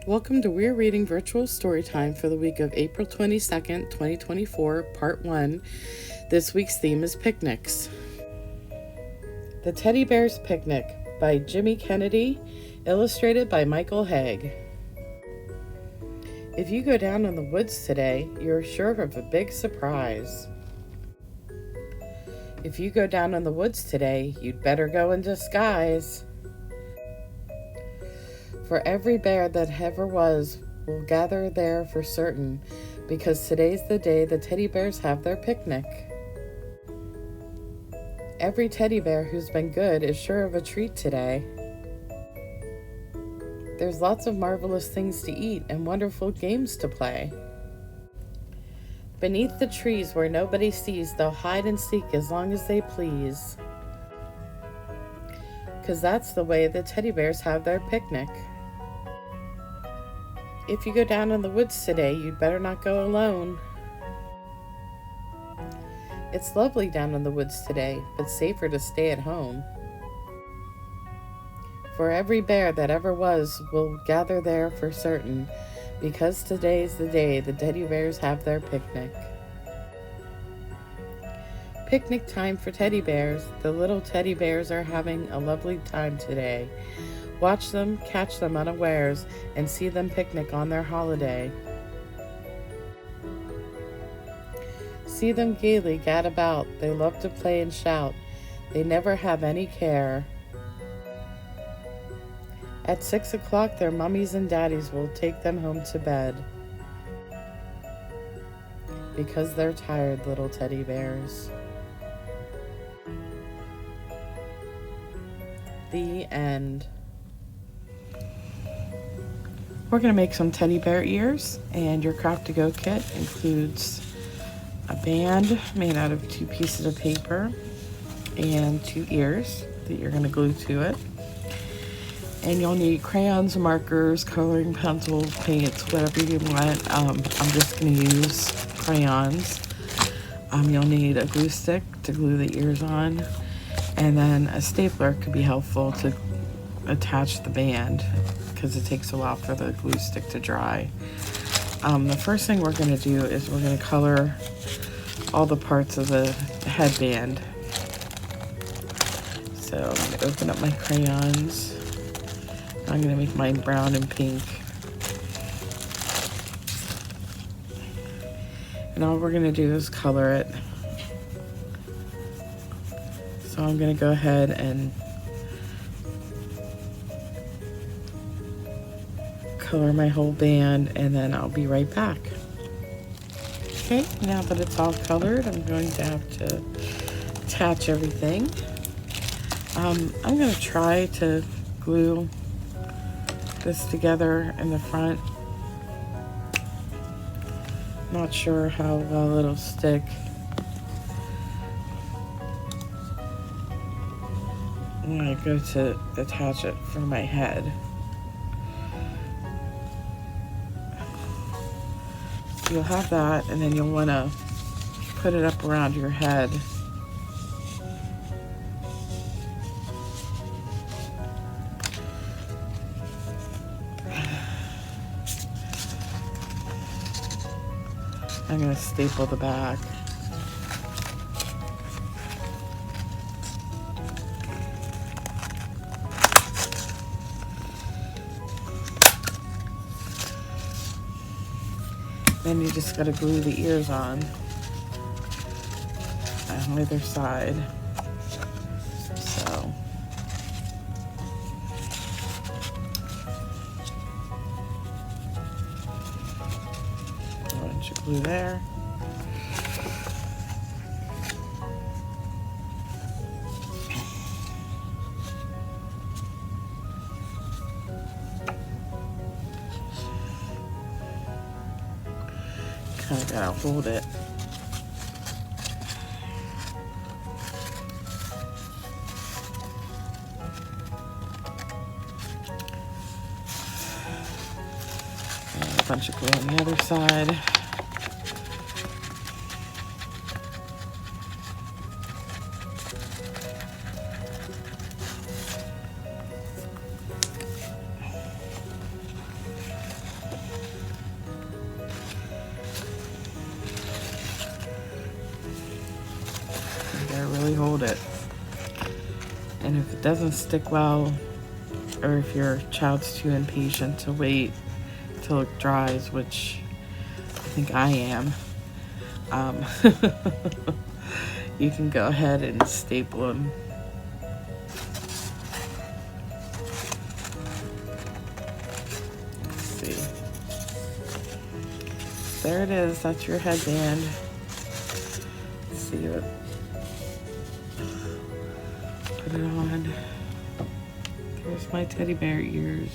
Welcome to Weir Reading Virtual Storytime for the week of April 22nd, 2024, Part 1. This week's theme is picnics. The Teddy Bear's Picnic by Jimmy Kennedy, illustrated by Michael Haig. If you go down in the woods today, you're sure of a big surprise. If you go down in the woods today, you'd better go in disguise. For every bear that ever was will gather there for certain, because today's the day the teddy bears have their picnic. Every teddy bear who's been good is sure of a treat today. There's lots of marvelous things to eat and wonderful games to play. Beneath the trees where nobody sees, they'll hide and seek as long as they please. 'Cause that's the way the teddy bears have their picnic. If you go down in the woods today, you'd better not go alone. It's lovely down in the woods today, but safer to stay at home. For every bear that ever was will gather there for certain, because today's the day the teddy bears have their picnic. Picnic time for teddy bears. The little teddy bears are having a lovely time today. Watch them, catch them unawares, and see them picnic on their holiday. See them gaily gad about, they love to play and shout, they never have any care. At 6 o'clock their mummies and daddies will take them home to bed, because they're tired, little teddy bears. The end. We're going to make some teddy bear ears, and your craft to go kit includes a band made out of 2 pieces of paper and 2 ears that you're going to glue to it. And you'll need crayons, markers, coloring pencils, paints, whatever you want. I'm just going to use crayons. You'll need a glue stick to glue the ears on, and then a stapler could be helpful to attach the band, because it takes a while for the glue stick to dry. The first thing we're going to do is we're going to color all the parts of the headband. So I'm going to open up my crayons. I'm going to make mine brown and pink. And all we're going to do is color it. So I'm going to go ahead and color my whole band, and then I'll be right back. Okay, now that it's all colored, I'm going to have to attach everything. I'm going to try to glue this together in the front. Not sure how well it'll stick. I'm going to go to attach it for my head. You'll have that, and then you'll want to put it up around your head. I'm going to staple the back. Then you just got to glue the ears on either side. So a bunch of glue there. Kind of gotta hold it. And a bunch of glue on the other side. hold it. And if it doesn't stick well, or if your child's too impatient to wait till it dries, which I think I am, you can go ahead and staple them. Let's see. There it is. That's your headband. Let's see what. Put it on. There's my teddy bear ears.